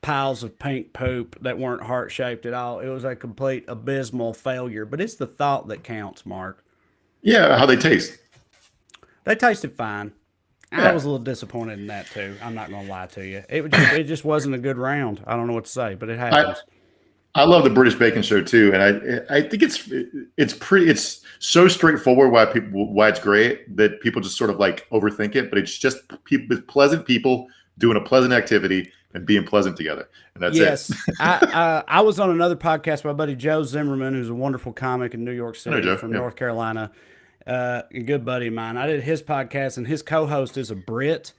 piles of pink poop that weren't heart shaped at all. It was a complete abysmal failure. But it's the thought that counts, Mark. Yeah, how they taste. They tasted fine. I Yeah. was a little disappointed in that too. I'm not going to lie to you. It just wasn't a good round. I don't know what to say, but it I happens. I love the British Bacon Show too, and I think it's so straightforward why it's great that people just sort of like overthink it, but it's just people, pleasant people doing a pleasant activity and being pleasant together, and that's it. Yes, I was on another podcast by my buddy Joe Zimmerman, who's a wonderful comic in New York I know, City Joe. from Yeah. North Carolina. A good buddy of mine. I did his podcast, and his co-host is a Brit,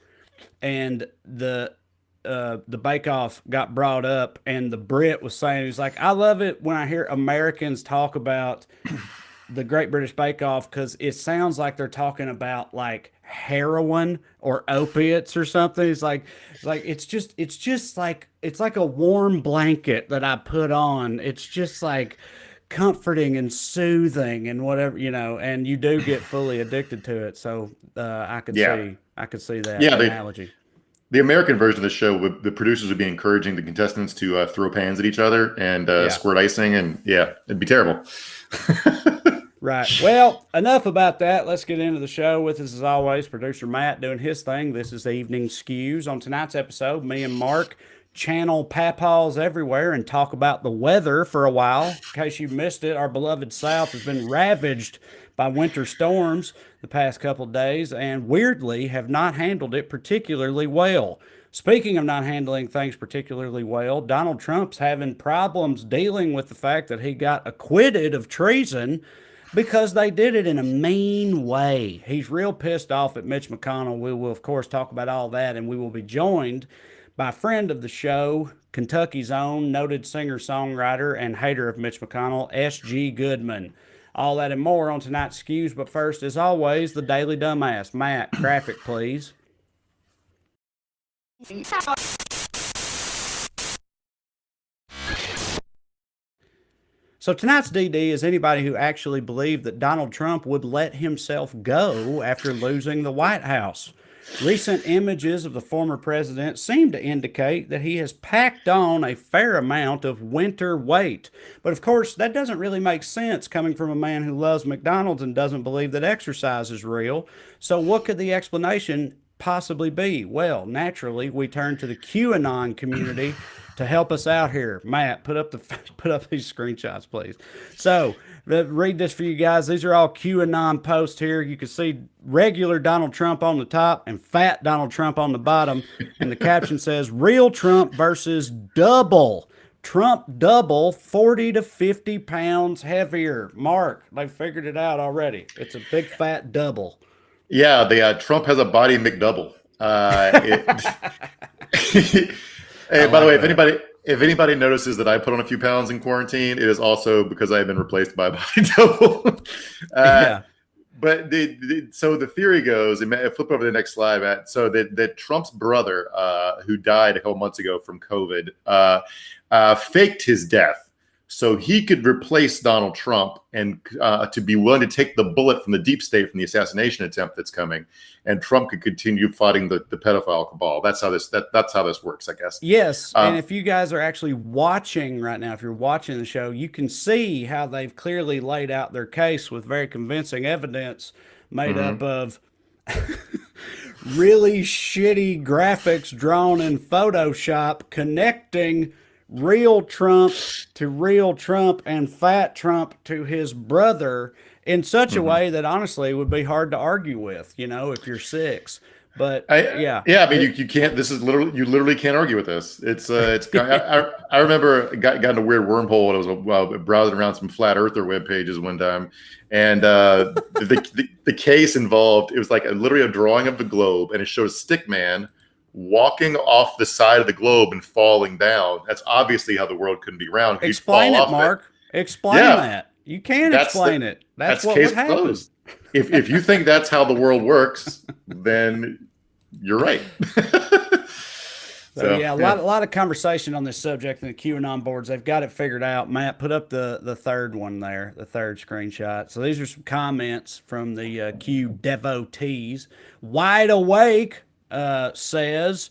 and the Bake Off got brought up, and the Brit was saying, he's like, I love it when I hear Americans talk about the Great British Bake Off because it sounds like they're talking about like heroin or opiates or something. It's like it's like a warm blanket that I put on. It's just like comforting and soothing and whatever, and you do get fully addicted to it. So Yeah. I could see that Yeah, analogy. the American version of the show, the producers would be encouraging the contestants to throw pans at each other and Yeah. squirt icing, and yeah, it'd be terrible. Right. Well, enough about that. Let's get into the show. With us, as always, producer Matt doing his thing. This is the Evening Skews. On tonight's episode, me and Mark channel papaws everywhere and talk about the weather for a while. In case you missed it, our beloved South has been ravaged by winter storms the past couple of days and weirdly have not handled it particularly well. Speaking of not handling things particularly well, Donald Trump's having problems dealing with the fact that he got acquitted of treason because they did it in a mean way. He's real pissed off at Mitch McConnell. We will, of course, talk about all that, and we will be joined by a friend of the show, Kentucky's own noted singer songwriter and hater of Mitch McConnell, SG Goodman. All that and more on tonight's Skews. But first, as always, the Daily Dumbass. Matt, graphic, please. So tonight's DD is anybody who actually believed that Donald Trump would let himself go after losing the White House. Recent images of the former president seem to indicate that he has packed on a fair amount of winter weight. But of course, that doesn't really make sense coming from a man who loves McDonald's and doesn't believe that exercise is real. So, what could the explanation possibly be? Well, naturally, we turn to the QAnon community to help us out here. Matt, put up the put up these screenshots, please. So, read this for you guys. These are all QAnon posts here. You can see regular Donald Trump on the top and fat Donald Trump on the bottom. And the caption says, "Real Trump versus double. Trump double, 40 to 50 pounds heavier." Mark, they figured it out already. It's a big fat double. Yeah, the Trump has a body McDouble. I Hey, by the like way, that. if anybody notices that I put on a few pounds in quarantine, it is also because I have been replaced by a body double. uh, Yeah. but so the theory goes, and flip over to the next slide, Matt. So that Trump's brother, who died a couple months ago from COVID, faked his death so he could replace Donald Trump and to be willing to take the bullet from the deep state from the assassination attempt that's coming, and Trump could continue fighting the pedophile cabal. That's how this works, I guess. Yes, and Um, if you guys are actually watching right now, if you're watching the show, you can see how they've clearly laid out their case with very convincing evidence made up mhm. of really shitty graphics drawn in Photoshop connecting real Trump and fat Trump to his brother in such a Mhm. way that honestly would be hard to argue with, if you're six. But yeah, Yeah, I mean, you can't. This is literally, you literally can't argue with this. I remember got in a weird wormhole when I was browsing around some flat earther web pages one time, and the case involved, it was like literally a drawing of the globe, and it showed a stick man walking off the side of the globe and falling down. That's obviously how the world couldn't be round. He'd explain fall it, off it. Mark. Explain Yeah, that. You can that's the explain it. That's that's what would case happen. closed. If you think that's how the world works, then you're right. So So yeah, yeah. a lot of conversation on this subject in the QAnon boards. They've got it figured out. Matt, put up the third one there, the third screenshot. So these are some comments from the Q devotees. Wide Awake says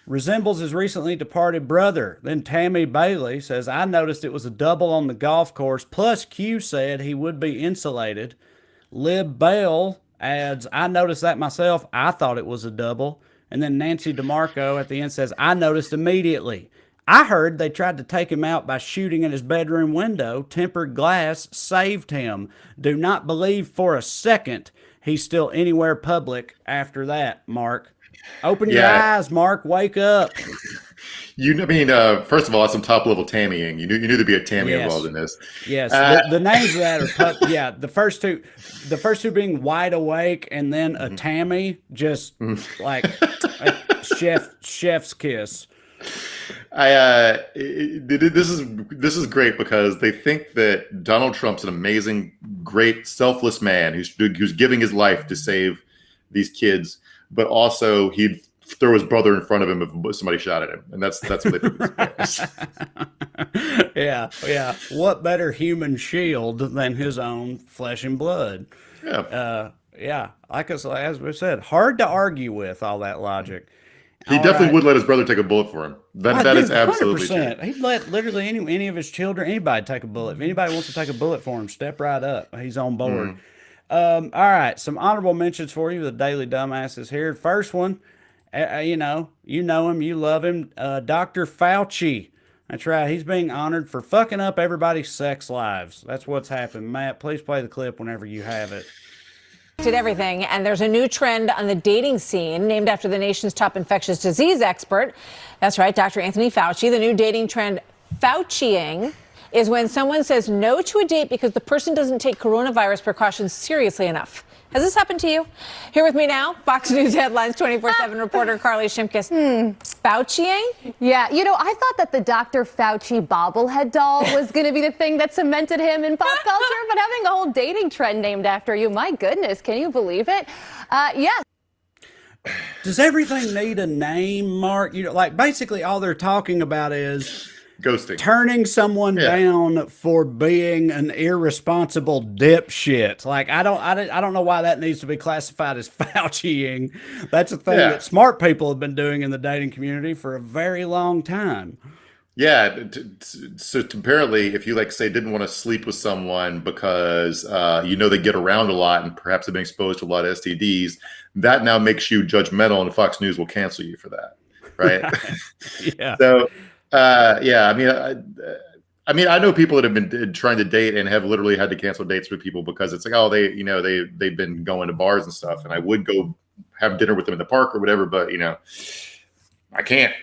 resembles his recently departed brother. Then Tammy Bailey says, I noticed it was a double on the golf course. Plus, Q said he would be insulated. Lib Bell adds, I noticed that myself. I thought it was a double. And then Nancy DeMarco at the end says, I noticed immediately. I heard they tried to take him out by shooting in his bedroom window. Tempered glass saved him. Do not believe for a second he's still anywhere public after that, Mark. Open your eyes, Mark. Wake up. First of all, that's some top level Tammying. You knew there'd be a Tammy involved in this. Yes, the names of that are the first two being Wide Awake, and then a Tammy, just like chef's kiss. This is great because they think that Donald Trump's an amazing, great, selfless man who's giving his life to save these kids, but also he'd throw his brother in front of him if somebody shot at him, and that's what they think. Yeah. What better human shield than his own flesh and blood? Yeah. As we said, hard to argue with all that logic. He definitely would let his brother take a bullet for him. That is absolutely 100%. True. He'd let literally any of his children, anybody take a bullet. If anybody wants to take a bullet for him, step right up. He's on board. All right, some honorable mentions for you. The Daily Dumbass is here. First one, you know him, you love him, Dr. Fauci. That's right. He's being honored for fucking up everybody's sex lives. That's what's happened. Matt, please play the clip whenever you have it. Did everything, and there's a new trend on the dating scene named after the nation's top infectious disease expert. That's right, Dr. Anthony Fauci. The new dating trend, Fauciing, is when someone says no to a date because the person doesn't take coronavirus precautions seriously enough. Has this happened to you? Here with me now, Fox News Headlines 24/7 reporter Carly Shimkus. Fauciing? Yeah, I thought that the Dr. Fauci bobblehead doll was going to be the thing that cemented him in pop culture, but having a whole dating trend named after you, my goodness, can you believe it? Yes. Does everything need a name, Mark? Basically all they're talking about is ghosting, turning someone down for being an irresponsible dipshit. I don't know why that needs to be classified as Fauciing. That's a thing that smart people have been doing in the dating community for a very long time. Yeah. So apparently, if you say didn't want to sleep with someone because they get around a lot and perhaps have been exposed to a lot of STDs, that now makes you judgmental, and Fox News will cancel you for that, right? Yeah. So. I know people that have been trying to date and have literally had to cancel dates with people because it's they've been going to bars and stuff, and I would go have dinner with them in the park or whatever, but I can't.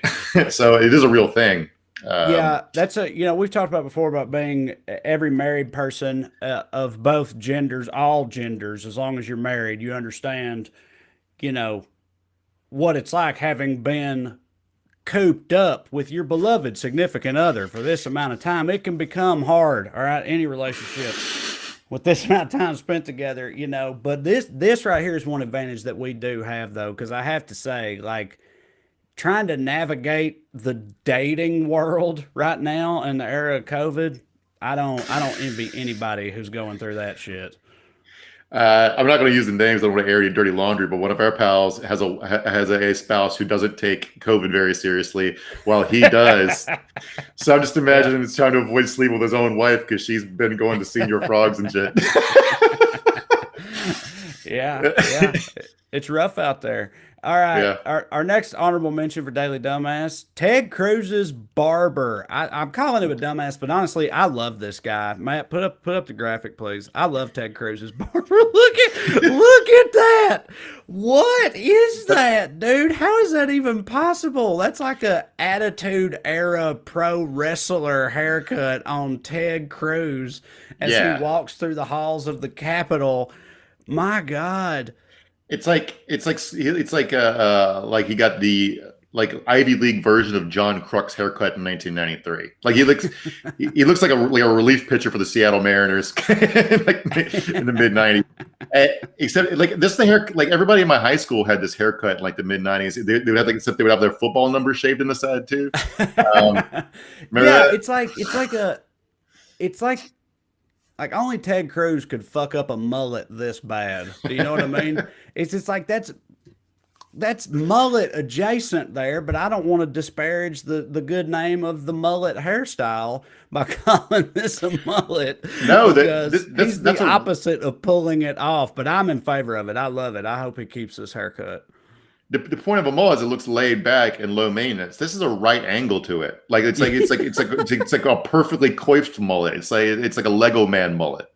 So it is a real thing. That's we've talked about before about being every married person of both genders, all genders, as long as you're married, you understand, what it's like having been cooped up with your beloved significant other for this amount of time. It can become hard, all right, any relationship with this amount of time spent together, but this right here is one advantage that we do have, though, because I have to say, trying to navigate the dating world right now in the era of COVID, I don't envy anybody who's going through that shit. I'm not going to use the names. I don't want to air your dirty laundry, but one of our pals has a spouse who doesn't take COVID very seriously, while he does. So I'm just imagining he's trying to avoid sleep with his own wife because she's been going to senior frogs and shit. Yeah, it's rough out there. All right, our next honorable mention for Daily Dumbass, Ted Cruz's barber. I'm calling him a dumbass, but honestly, I love this guy. Matt, put up the graphic, please. I love Ted Cruz's barber. Look at that. What is that, dude? How is that even possible? That's like a Attitude Era pro wrestler haircut on Ted Cruz as he walks through the halls of the Capitol. My God. It's like he got the Ivy League version of John Kruk's haircut in 1993. He looks like a relief pitcher for the Seattle Mariners in the mid 90s. Except this the hair everybody in my high school had this haircut in the mid 90s. They would have except they would have their football number shaved in the side too. Remember that? It's like only Ted Cruz could fuck up a mullet this bad. Do you know what I mean? It's just that's mullet adjacent there, but I don't want to disparage the good name of the mullet hairstyle by calling this a mullet No, because he's that's the a opposite of pulling it off. But I'm in favor of it. I love it. I hope he keeps this haircut. the point of a mullet is it looks laid back and low maintenance. This is a right angle to it. Like it's like a perfectly coiffed mullet. It's like a Lego man mullet.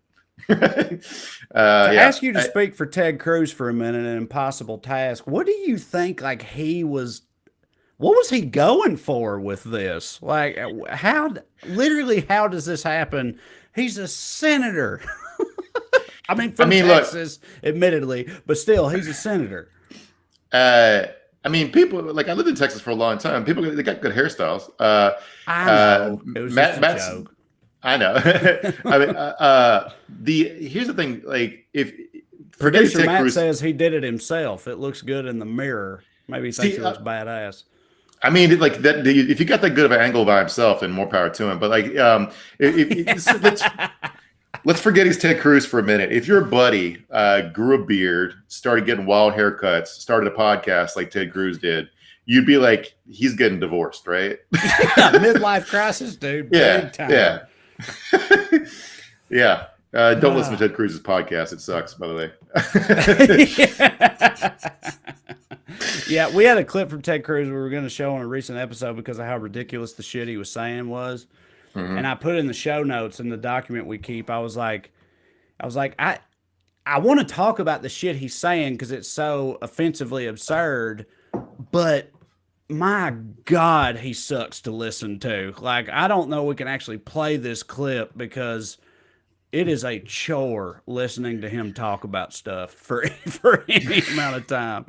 Ask you to speak for Ted Cruz for a minute, an impossible task. What do you think? Like what was he going for with this? Like how does this happen? He's a senator. I mean, from Texas, admittedly, but still, he's a senator. I mean, people like I lived in Texas for a long time. People they got good hairstyles. I know it was just a joke. I know. I mean, here's the thing. Like, if producer Matt says he did it himself, it looks good in the mirror. Maybe he thinks it looks badass. I mean, like that. If you got that good of an angle by himself, then more power to him. But like, let's forget he's Ted Cruz for a minute. If your buddy grew a beard, started getting wild haircuts, started a podcast like Ted Cruz did, you'd be like, he's getting divorced, right? Midlife crisis, dude. Yeah, Big time. yeah. Yeah. Don't listen to Ted Cruz's podcast. It sucks, by the way. Yeah, we had a clip from Ted Cruz we were going to show on a recent episode because of how ridiculous the shit he was saying was. Mm-hmm. And I put in the show notes in the document we keep. I was like, I want to talk about the shit he's saying because it's so offensively absurd, but my God, he sucks to listen to. Like, I don't know we can actually play this clip because it is a chore listening to him talk about stuff for any amount of time.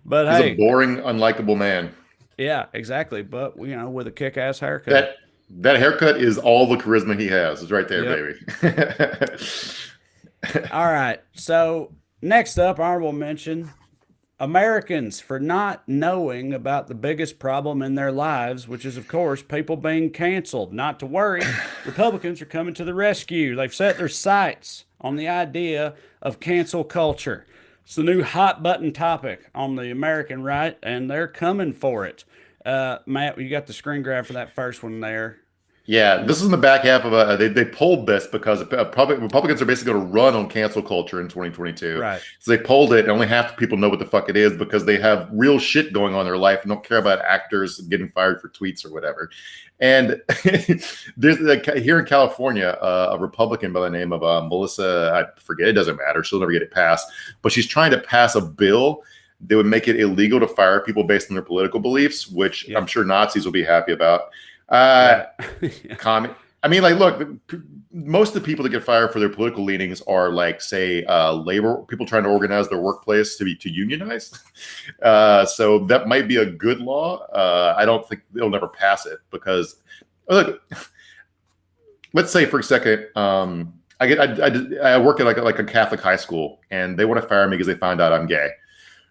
But he's a boring, unlikable man. Yeah, exactly. But with a kick-ass haircut. That haircut is all the charisma he has. It's right there, baby. All right. So next up, honorable mention. Americans for not knowing about the biggest problem in their lives, which is, of course, people being canceled. Not to worry, Republicans are coming to the rescue. They've set their sights on the idea of cancel culture. It's the new hot button topic on the American right, and they're coming for it. Matt, you got the screen grab for that first one there. Yeah, this is in the back half of they polled this because Republicans are basically going to run on cancel culture in 2022. Right. So they polled it, and only half the people know what the fuck it is because they have real shit going on in their life and don't care about actors getting fired for tweets or whatever. And there's here in California, a Republican by the name of Melissa, I forget, it doesn't matter. She'll never get it passed. But she's trying to pass a bill that would make it illegal to fire people based on their political beliefs, which I'm sure Nazis will be happy about. Comment. I mean, like, look, most of the people that get fired for their political leanings are like, say, labor people trying to organize their workplace to unionize. So that might be a good law. I don't think they'll never pass it because, look, let's say for a second, I work at like a Catholic high school, and they want to fire me because they found out I'm gay.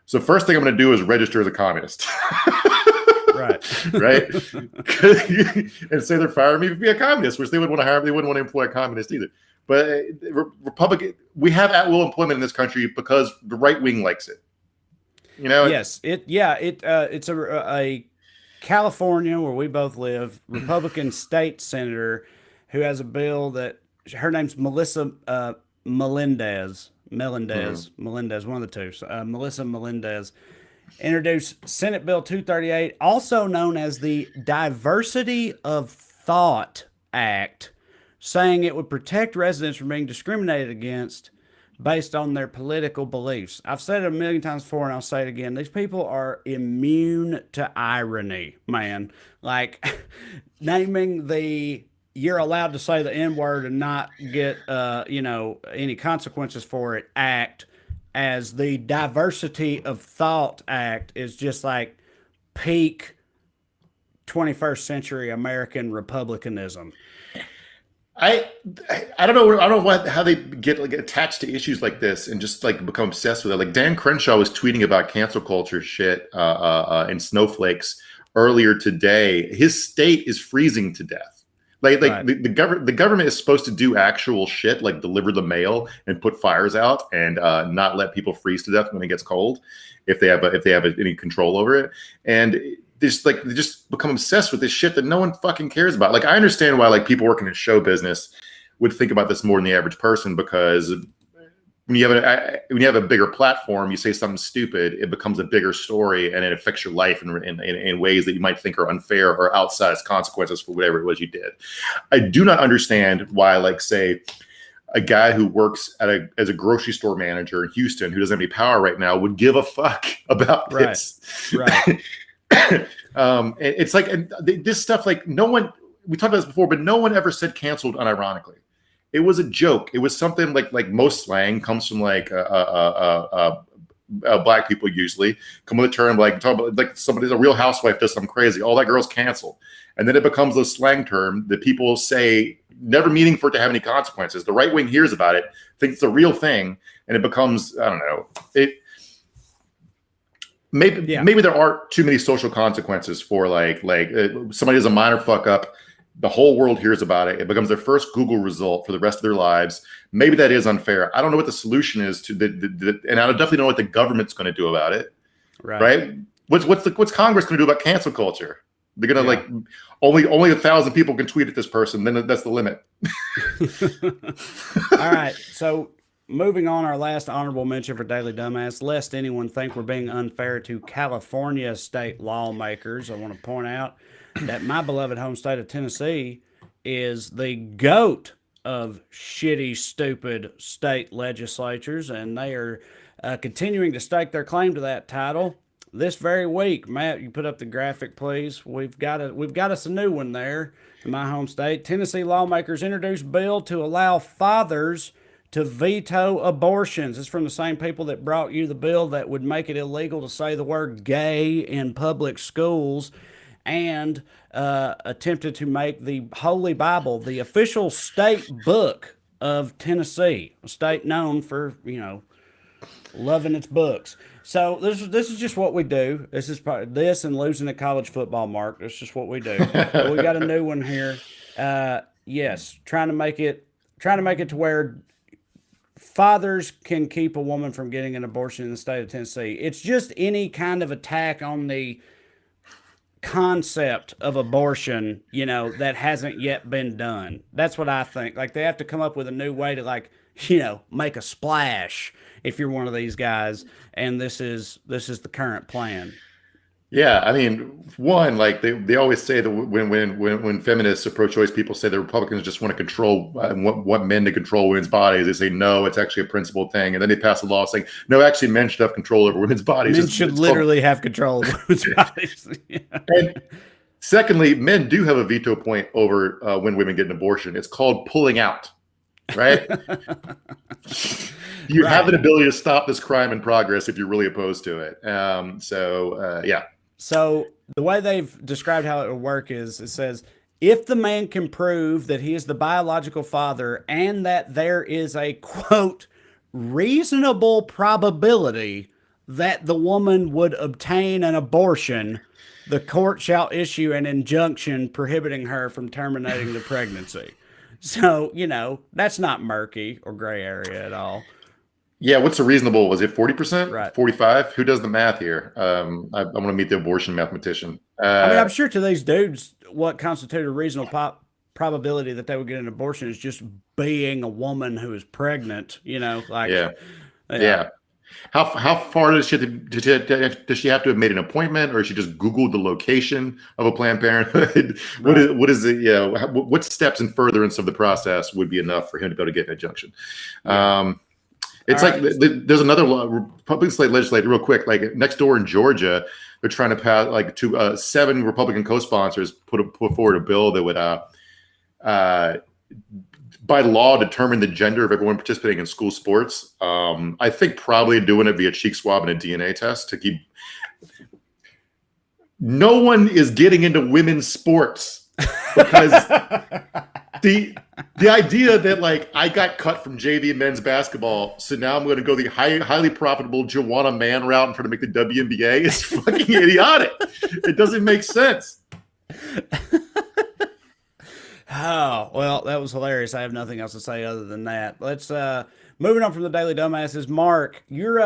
So first thing I'm going to do is register as a communist. Right. And say they're firing me to be a communist, which they wouldn't want to hire. They wouldn't want to employ a communist either. But Republican, we have at-will employment in this country because the right wing likes it. Yes. It's a California where we both live, Republican state senator who has a bill that her name's Melissa Melendez, one of the two. Melissa Melendez. Introduced Senate Bill 238, also known as the Diversity of Thought Act, saying it would protect residents from being discriminated against based on their political beliefs. I've said it a million times before, and I'll say it again. These people are immune to irony, man. Like, naming you're allowed to say the N-word and not get, any consequences for it act as the Diversity of Thought Act is just like peak 21st century American republicanism. I don't know. I don't know how they get attached to issues like this and just like become obsessed with it. Like Dan Crenshaw was tweeting about cancel culture shit and snowflakes earlier today. His state is freezing to death. Like the government is supposed to do actual shit, like deliver the mail and put fires out and not let people freeze to death when it gets cold, if they have any control over it. And they just become obsessed with this shit that no one fucking cares about. Like, I understand why like people working in show business would think about this more than the average person, because when you have a bigger platform, you say something stupid, it becomes a bigger story, and it affects your life in ways that you might think are unfair or outsized consequences for whatever it was you did. I do not understand why, like, say, a guy who works as a grocery store manager in Houston who doesn't have any power right now would give a fuck about this. Right. It's like, and this stuff, like, no one, we talked about this before, but no one ever said canceled unironically. It was a joke. It was something like most slang comes from like black people usually come with a term like talk about like a real housewife does something crazy. Oh, that girl's canceled, and then it becomes a slang term that people say, never meaning for it to have any consequences. The right wing hears about it, thinks it's a real thing, and it becomes, I don't know. Maybe there aren't too many social consequences for like somebody does a minor fuck up. The whole world hears about it. It becomes their first Google result for the rest of their lives. Maybe that is unfair. I don't know what the solution is to and I definitely don't know what the government's going to do about it. Right? What's Congress going to do about cancel culture? They're going to like only 1,000 people can tweet at this person. Then that's the limit. All right. So moving on, our last honorable mention for Daily Dumbass, lest anyone think we're being unfair to California state lawmakers, I want to point out that my beloved home state of Tennessee is the GOAT of shitty, stupid state legislatures, and they are continuing to stake their claim to that title this very week. Matt, you put up the graphic, please. We've got us a new one there in my home state. Tennessee lawmakers introduced bill to allow fathers to veto abortions. It's from the same people that brought you the bill that would make it illegal to say the word gay in public schools, and attempted to make the Holy Bible the official state book of Tennessee, a state known for, loving its books. So this is just what we do. This is this and losing a college football, Mark. That's just what we do. But we got a new one here. Yes, trying to make it to where fathers can keep a woman from getting an abortion in the state of Tennessee. It's just any kind of attack on the concept of abortion, that hasn't yet been done. That's what I think. Like, they have to come up with a new way to make a splash if you're one of these guys, and this is the current plan. Yeah, I mean, one, like they always say that when feminists or pro-choice people say the Republicans just want to control want men to control women's bodies, they say no, it's actually a principled thing, and then they pass a law saying no, actually men should have control over women's bodies. Men should literally have control over women's bodies. Yeah. And secondly, men do have a veto point over when women get an abortion. It's called pulling out, right? You have an ability to stop this crime in progress if you're really opposed to it. Yeah. So the way they've described how it will work is, it says, if the man can prove that he is the biological father and that there is a, quote, reasonable probability that the woman would obtain an abortion, the court shall issue an injunction prohibiting her from terminating the pregnancy. So, that's not murky or gray area at all. Yeah, what's the reasonable? Was it 40%? Right. 45? Who does the math here? I want to meet the abortion mathematician. I'm sure to these dudes, what constituted a reasonable probability that they would get an abortion is just being a woman who is pregnant. Yeah. How far does she have to have made an appointment, or she just Googled the location of a Planned Parenthood? Right. What is it? Yeah. What steps in furtherance of the process would be enough for him to be able to get an injunction? Yeah. It's all like right. There's another Republican state legislator, real quick, like next door in Georgia, they're trying to pass 7 Republican co-sponsors put forward a bill that would by law determine the gender of everyone participating in school sports. I think probably doing it via cheek swab and a DNA test to keep. No one is getting into women's sports because the idea that like I got cut from JV men's basketball, so now I'm going to go the highly profitable Joanna man route and try to make the WNBA is fucking idiotic. It doesn't make sense. Oh, well, that was hilarious. I have nothing else to say other than that. Let's moving on from the Daily Dumbasses. Mark, you're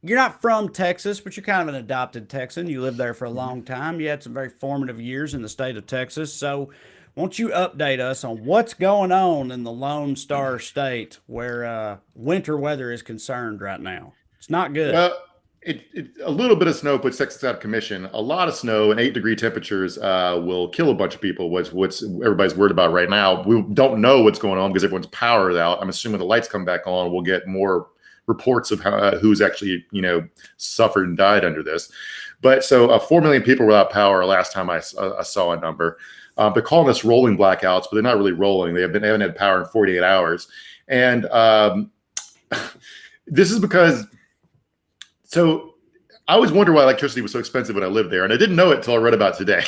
not from Texas, but you're kind of an adopted Texan. You lived there for a long time. You had some very formative years in the state of Texas. So, won't you update us on what's going on in the Lone Star State where winter weather is concerned right now? It's not good. Well, a little bit of snow puts Texas out of commission. A lot of snow and 8-degree temperatures will kill a bunch of people. What's everybody's worried about right now? We don't know what's going on because everyone's power is out. I'm assuming the lights come back on, we'll get more reports of who's actually suffered and died under this. But so 4 million people without power last time I saw a number. They're calling this rolling blackouts, but they're not really rolling. They haven't had power in 48 hours, and this is because. So I always wonder why electricity was so expensive when I lived there. And I didn't know it until I read about it today.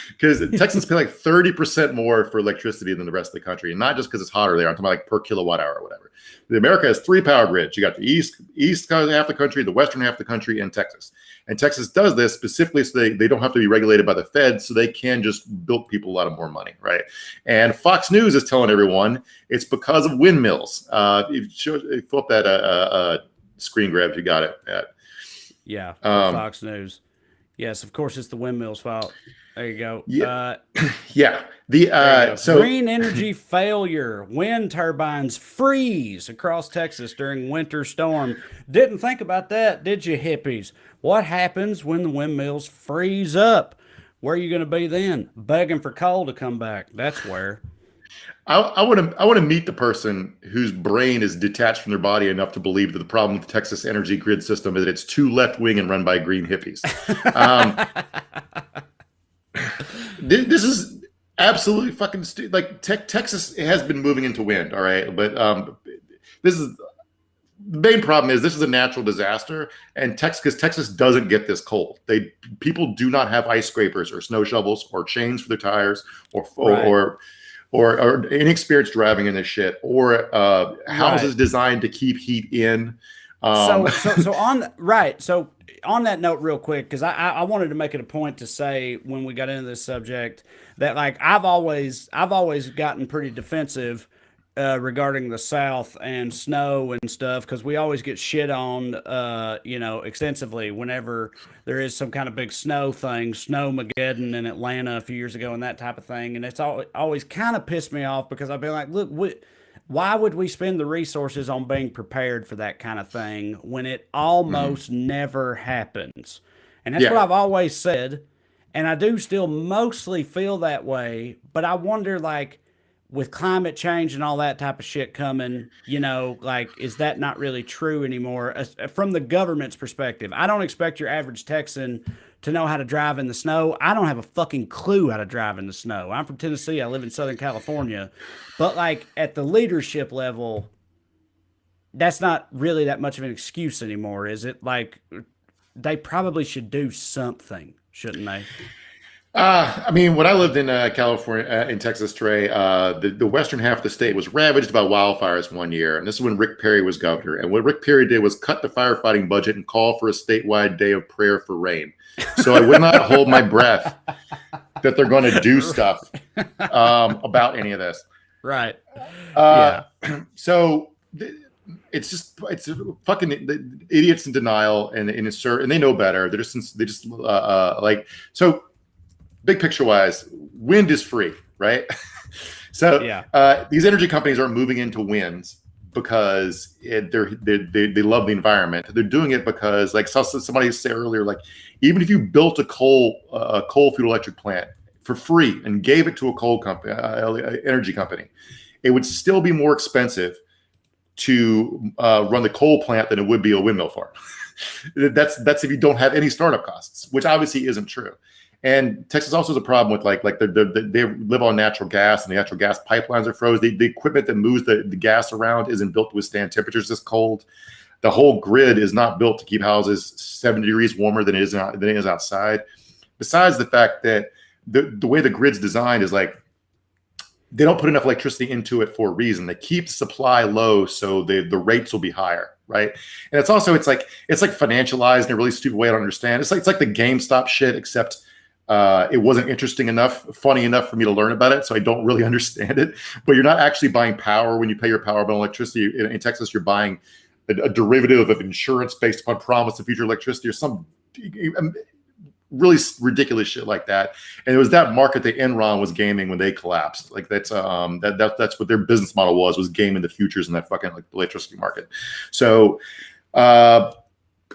Because Texans pay like 30% more for electricity than the rest of the country. And not just because it's hotter there. I'm talking about like per kilowatt hour or whatever. America has 3 power grids. You got the east half the country, the western half the country, and Texas. And Texas does this specifically so they don't have to be regulated by the Fed, so they can just bill people a lot of more money, right? And Fox News is telling everyone it's because of windmills. Fill up that screen grab if you got it. Yeah, Fox News. Yes, of course, it's the windmills' fault. There you go. Yeah. So green energy failure. Wind turbines freeze across Texas during winter storm. Didn't think about that, did you, hippies? What happens when the windmills freeze up? Where are you going to be then? Begging for coal to come back. That's where. I want to meet the person whose brain is detached from their body enough to believe that the problem with the Texas energy grid system is that it's too left wing and run by green hippies. This is absolutely fucking stupid. Like Texas has been moving into wind, all right, but this is the main problem is this is a natural disaster, and because Texas doesn't get this cold. People do not have ice scrapers or snow shovels or chains for their tires or inexperienced driving in this shit, or houses designed to keep heat in. So on that note, real quick, because I wanted to make it a point to say when we got into this subject that like I've always gotten pretty defensive regarding the South and snow and stuff, because we always get shit on extensively whenever there is some kind of big snow thing, Snowmageddon in Atlanta a few years ago and that type of thing. And it's always kind of pissed me off because I've been like, look, why would we spend the resources on being prepared for that kind of thing when it almost never happens? And that's what I've always said. And I do still mostly feel that way, but I wonder, like, with climate change and all that type of shit coming, is that not really true anymore from the government's perspective? I don't expect your average Texan to know how to drive in the snow. I don't have a fucking clue how to drive in the snow. I'm from Tennessee. I live in Southern California. But like at the leadership level, that's not really that much of an excuse anymore, is it? Like they probably should do something, shouldn't they? I mean, when I lived in California, in Texas, Trey, the western half of the state was ravaged by wildfires one year. And this is when Rick Perry was governor. And what Rick Perry did was cut the firefighting budget and call for a statewide day of prayer for rain. So I would not hold my breath that they're going to do stuff about any of this. Right. So it's fucking idiots in denial and they know better. So. Big picture wise, wind is free, right? So these energy companies aren't moving into winds because they love the environment. They're doing it because, like somebody said earlier, like even if you built a coal fuel electric plant for free and gave it to a coal company, energy company, it would still be more expensive to run the coal plant than it would be a windmill farm. That's if you don't have any startup costs, which obviously isn't true. And Texas also has a problem with like they live on natural gas, and the natural gas pipelines are froze. The equipment that moves the gas around isn't built to withstand temperatures this cold. The whole grid is not built to keep houses 70 degrees warmer than it is outside. Besides the fact that the way the grid's designed is like they don't put enough electricity into it for a reason. They keep supply low so the rates will be higher, right? And it's like financialized in a really stupid way I don't understand. It's like the GameStop shit, except It wasn't interesting enough, funny enough for me to learn about it, so I don't really understand it. But you're not actually buying power when you pay your power bill and electricity. In Texas, you're buying a derivative of insurance based upon promise of future electricity or some really ridiculous shit like that. And it was that market that Enron was gaming when they collapsed. Like that's what their business model was gaming the futures in that fucking like electricity market. So a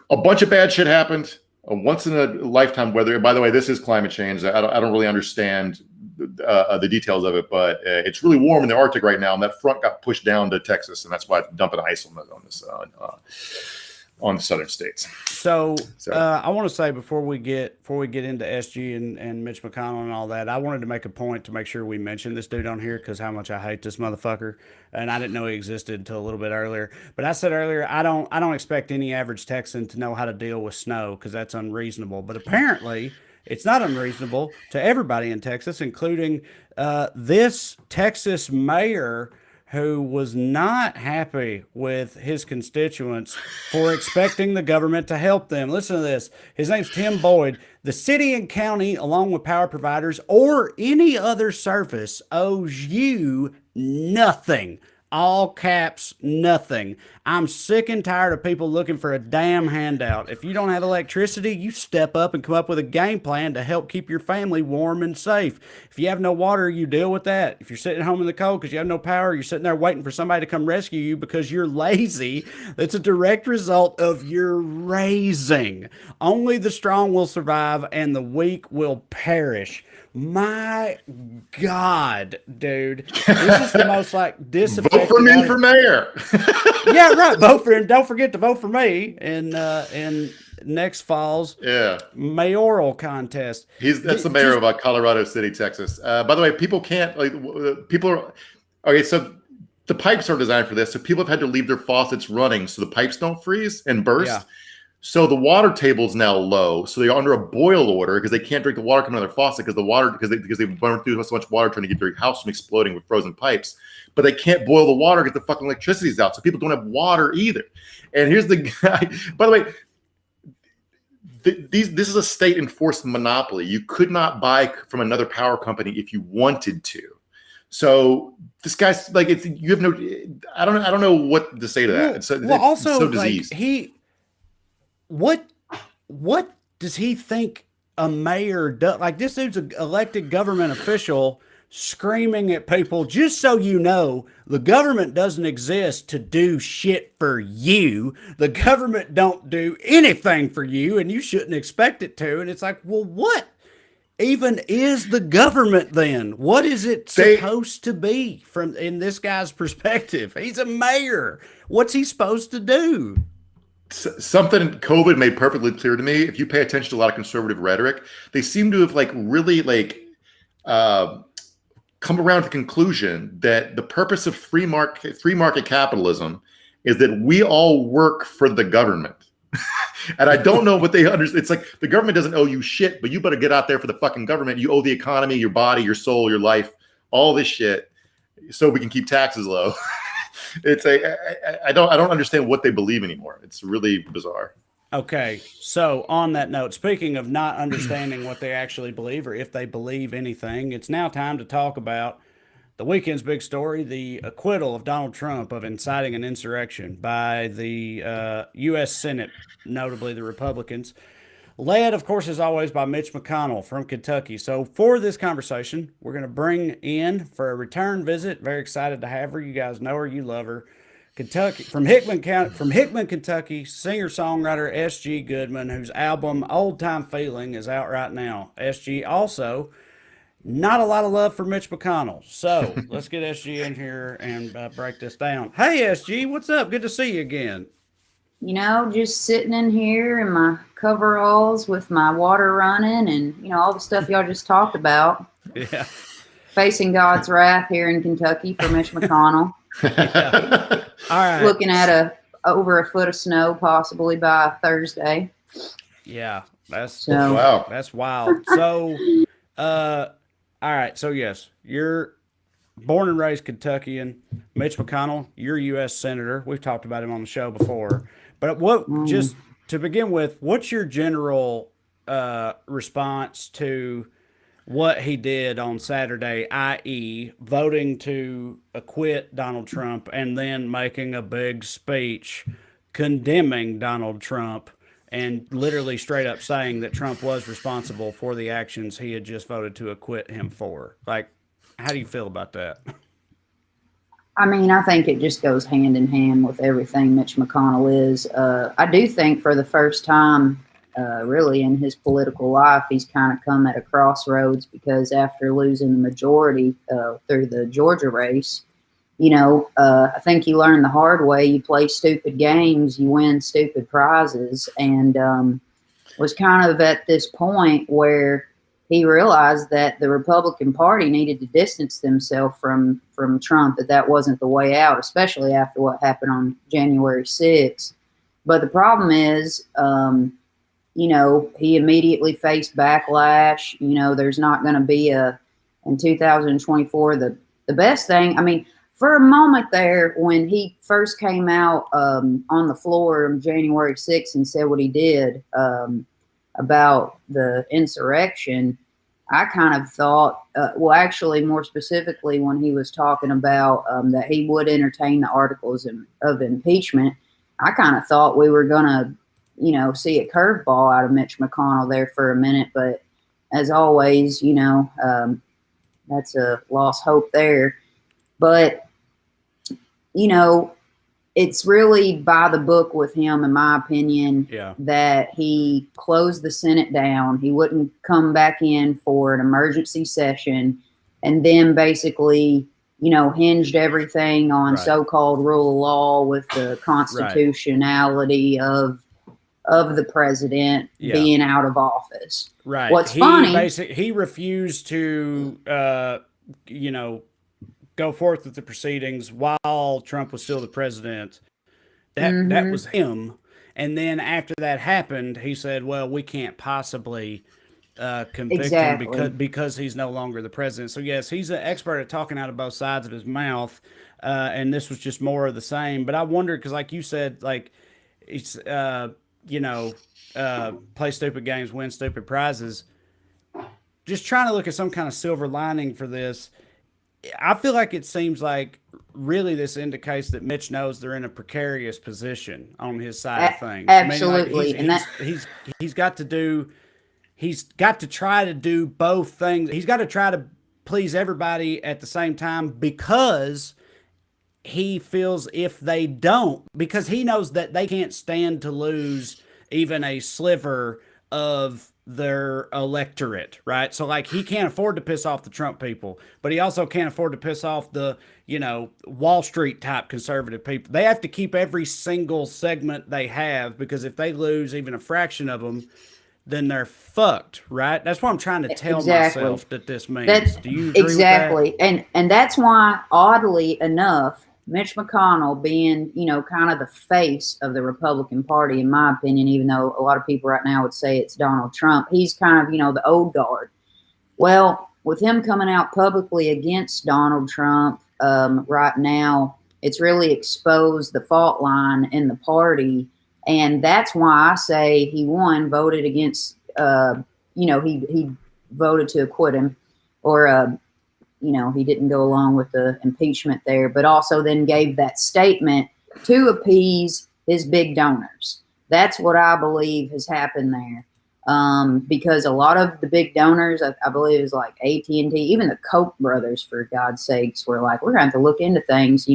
bunch of bad shit happened. A once in a lifetime weather. By the way, this is climate change. I don't really understand the details of it, but it's really warm in the Arctic right now, and that front got pushed down to Texas, and that's why it's dumping ice on the southern states. So I want to say before we get into SG and Mitch McConnell and all that, I wanted to make a point to make sure we mention this dude on here because how much I hate this motherfucker, and I didn't know he existed until a little bit earlier. But I said earlier I don't expect any average Texan to know how to deal with snow because that's unreasonable. But apparently it's not unreasonable to everybody in Texas, including this Texas mayor who was not happy with his constituents for expecting the government to help them. Listen to this. His name's Tim Boyd. The city and county, along with power providers or any other service, owes you nothing. All caps, nothing. I'm sick and tired of people looking for a damn handout. If you don't have electricity, you step up and come up with a game plan to help keep your family warm and safe. If you have no water, you deal with that. If you're sitting home in the cold because you have no power, you're sitting there waiting for somebody to come rescue you because you're lazy. That's a direct result of your raising. Only the strong will survive and the weak will perish. My God, dude. This is the most like disaffected. Vote for me for mayor. Yeah, right. Vote for him. Don't forget to vote for me in next fall's mayoral contest. That's the mayor of Colorado City, Texas. By the way, people can't people are okay. So the pipes are designed for this. So people have had to leave their faucets running so the pipes don't freeze and burst. Yeah. So the water table is now low. So they're under a boil order because they can't drink the water coming out of their faucet because they burned through so much water trying to keep their house from exploding with frozen pipes. But they can't boil the water because the fucking electricity's out. So people don't have water either. And here's the guy. By the way, this is a state enforced monopoly. You could not buy from another power company if you wanted to. So this guy's like, you have no. I don't know what to say to that. It's so diseased. Like what does he think a mayor does? Like this dude's an elected government official screaming at people, just so you know, the government doesn't exist to do shit for you. The government don't do anything for you and you shouldn't expect it to. And it's like, well, what even is the government then? What is it supposed to be in this guy's perspective? He's a mayor. What's he supposed to do? Something COVID made perfectly clear to me. If you pay attention to a lot of conservative rhetoric, they seem to have really come around to the conclusion that the purpose of free market capitalism is that we all work for the government. And I don't know what they understand. It's like the government doesn't owe you shit, but you better get out there for the fucking government. You owe the economy, your body, your soul, your life, all this shit, so we can keep taxes low. I don't understand what they believe anymore. It's really bizarre. Okay, so on that note, speaking of not understanding what they actually believe or if they believe anything, it's now time to talk about the weekend's big story, the acquittal of Donald Trump of inciting an insurrection by the U.S. Senate, notably the Republicans, led, of course, as always, by Mitch McConnell from Kentucky. So for this conversation, we're going to bring in for a return visit. Very excited to have her. You guys know her. You love her. Kentucky, from Hickman, Kentucky, singer-songwriter SG Goodman, whose album Old Time Feeling is out right now. SG also, not a lot of love for Mitch McConnell. So let's get SG in here and break this down. Hey, SG, what's up? Good to see you again. You know, just sitting in here in my coveralls with my water running and, all the stuff y'all just talked about. Yeah. Facing God's wrath here in Kentucky for Mitch McConnell. Yeah. All right. Looking at over a foot of snow possibly by Thursday. Yeah. That's wow. That's wild. So, all right. So, yes, you're born and raised Kentuckian. Mitch McConnell, you're a U.S. Senator. We've talked about him on the show before. But just to begin with, what's your general response to what he did on Saturday, i.e., voting to acquit Donald Trump and then making a big speech condemning Donald Trump and literally straight up saying that Trump was responsible for the actions he had just voted to acquit him for. Like, how do you feel about that? I mean, I think it just goes hand in hand with everything Mitch McConnell is. I do think for the first time, really in his political life, he's kind of come at a crossroads, because after losing the majority through the Georgia race, I think he learned the hard way. You play stupid games, you win stupid prizes, and was kind of at this point where he realized that the Republican Party needed to distance themselves from Trump, that wasn't the way out, especially after what happened on January 6th. But the problem is, he immediately faced backlash. There's not going to be in 2024, the best thing, I mean, for a moment there, when he first came out on the floor on January 6th and said what he did about the insurrection, I kind of thought, actually, more specifically, when he was talking about that he would entertain the articles of impeachment, I kind of thought we were going to, see a curveball out of Mitch McConnell there for a minute. But as always, that's a lost hope there. But it's really by the book with him, in my opinion, that he closed the Senate down. He wouldn't come back in for an emergency session, and then basically, hinged everything on so-called rule of law with the constitutionality of the president being out of office. Right. What's funny? He refused to, go forth with the proceedings while Trump was still the president. That was him. And then after that happened, he said, well, we can't possibly convict him because he's no longer the president. So, yes, he's an expert at talking out of both sides of his mouth. And this was just more of the same. But I wonder, because like you said, like, it's, play stupid games, win stupid prizes. Just trying to look at some kind of silver lining for this. I feel like it seems like really this indicates that Mitch knows they're in a precarious position on his side of things. Absolutely. I mean, he's got to try to do both things. He's got to try to please everybody at the same time, because he feels if they don't, because he knows that they can't stand to lose even a sliver of their electorate, right? So like, he can't afford to piss off the Trump people, but he also can't afford to piss off the, Wall Street type conservative people. They have to keep every single segment they have, because if they lose even a fraction of them, then they're fucked, right? That's what I'm trying to tell myself that this means. Do you agree with that? And that's why, oddly enough, Mitch McConnell being, kind of the face of the Republican Party, in my opinion, even though a lot of people right now would say it's Donald Trump, he's kind of, the old guard. Well, with him coming out publicly against Donald Trump right now, it's really exposed the fault line in the party. And that's why I say he voted against, he voted to acquit him, or he didn't go along with the impeachment there, but also then gave that statement to appease his big donors. That's what I believe has happened there. Because a lot of the big donors, I believe it was like AT&T, even the Koch brothers, for God's sakes, were like, we're going to have to look into things,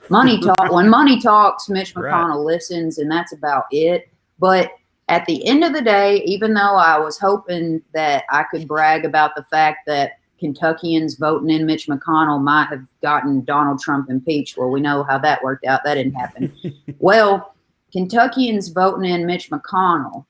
money talk. When money talks, Mitch McConnell listens, and that's about it. But at the end of the day, even though I was hoping that I could brag about the fact that Kentuckians voting in Mitch McConnell might have gotten Donald Trump impeached. Well, we know how that worked out. That didn't happen. Well, Kentuckians voting in Mitch McConnell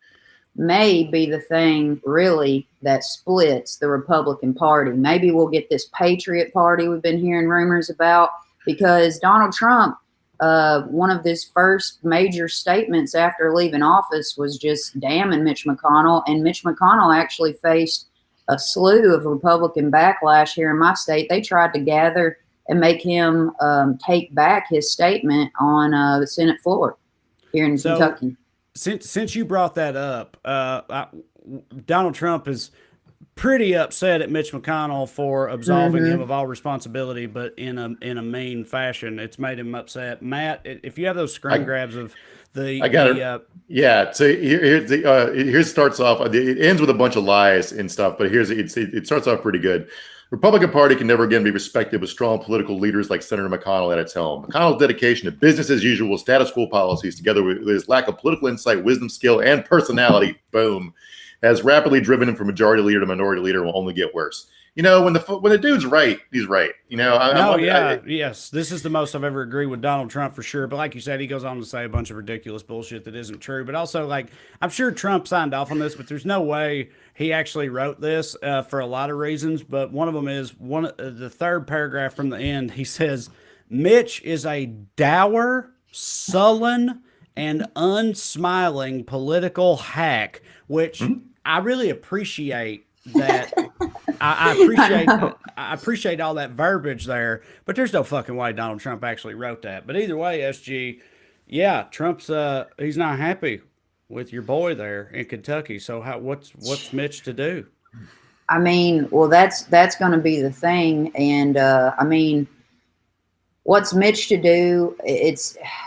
may be the thing really that splits the Republican Party. Maybe we'll get this Patriot Party we've been hearing rumors about, because Donald Trump, one of his first major statements after leaving office was just damning Mitch McConnell. And Mitch McConnell actually faced a slew of Republican backlash here in my state. They tried to gather and make him take back his statement on the Senate floor here in Kentucky. Since you brought that up, Donald Trump is pretty upset at Mitch McConnell for absolving him of all responsibility, but in a mean fashion. It's made him upset. Matt, if you have those screen grabs of I got it. Yeah. So here starts off. It ends with a bunch of lies and stuff, but it starts off pretty good. Republican Party can never again be respected with strong political leaders like Senator McConnell at its helm. McConnell's dedication to business as usual, status quo policies, together with his lack of political insight, wisdom, skill, and personality, boom, has rapidly driven him from majority leader to minority leader and will only get worse. You know, when the dude's right, he's right. You know, yes. This is the most I've ever agreed with Donald Trump for sure. But like you said, he goes on to say a bunch of ridiculous bullshit that isn't true. But also, like, I'm sure Trump signed off on this, but there's no way he actually wrote this for a lot of reasons. But one of them is the third paragraph from the end. He says, Mitch is a dour, sullen, and unsmiling political hack, which I really appreciate that. I appreciate all that verbiage there, but there's no fucking way Donald Trump actually wrote that. But either way, SG, yeah, Trump's he's not happy with your boy there in Kentucky. So what's Mitch to do? I mean, well, that's going to be the thing, and I mean, what's Mitch to do?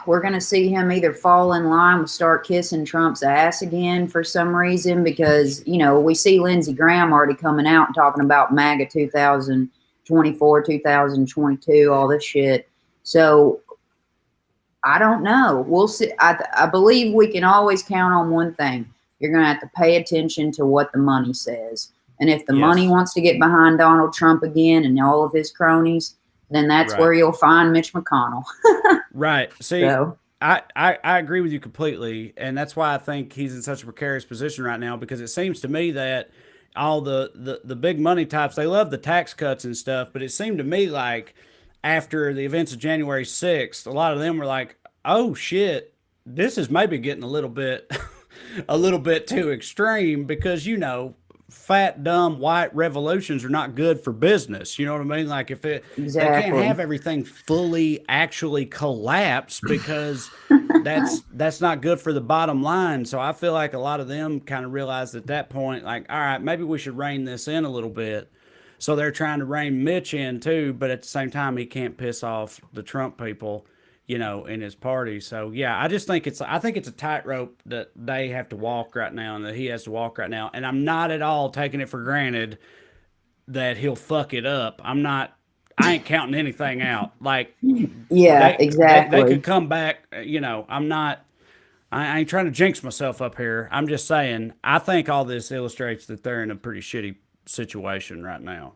We're going to see him either fall in line with start kissing Trump's ass again for some reason, because, you know, we see Lindsey Graham already coming out and talking about MAGA 2024, 2022, all this shit. So I don't know. We'll see. I believe we can always count on one thing. You're going to have to pay attention to what the money says. And if the money wants to get behind Donald Trump again and all of his cronies, then that's where you'll find Mitch McConnell. Right. See, so. I agree with you completely. And that's why I think he's in such a precarious position right now, because it seems to me that all the big money types, they love the tax cuts and stuff. But it seemed to me like after the events of January 6th, a lot of them were like, oh, shit, this is maybe getting a little bit too extreme, because, you know, fat, dumb, white revolutions are not good for business. You know what I mean? Like they can't have everything fully actually collapse, because that's not good for the bottom line. So I feel like a lot of them kind of realized at that point, like, all right, maybe we should rein this in a little bit. So they're trying to rein Mitch in too, but at the same time, he can't piss off the Trump people, you know, in his party. So yeah, I think it's a tightrope that they have to walk right now, and that he has to walk right now. And I'm not at all taking it for granted that he'll fuck it up. I ain't counting anything out. Like, exactly. They could come back, you know. I ain't trying to jinx myself up here. I'm just saying, I think all this illustrates that they're in a pretty shitty situation right now.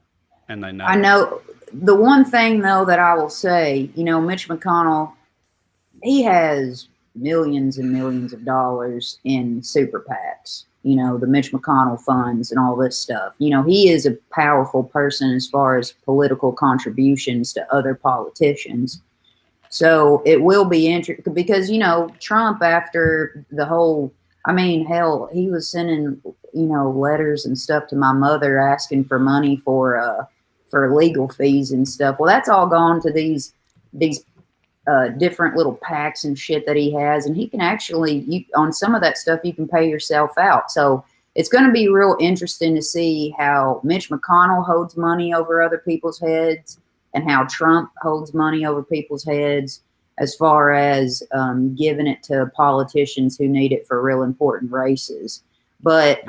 And they know. I know. The one thing, though, that I will say, you know, Mitch McConnell, he has millions and millions of dollars in super PACs, you know, the Mitch McConnell funds and all this stuff. You know, he is a powerful person as far as political contributions to other politicians. So it will be interesting, because, you know, Trump, after the whole, I mean, hell, he was sending, you know, letters and stuff to my mother asking for money for legal fees and stuff. Well, that's all gone to these different little PACs and shit that he has, and he can actually, on some of that stuff, you can pay yourself out. So it's going to be real interesting to see how Mitch McConnell holds money over other people's heads, and how Trump holds money over people's heads, as far as giving it to politicians who need it for real important races. But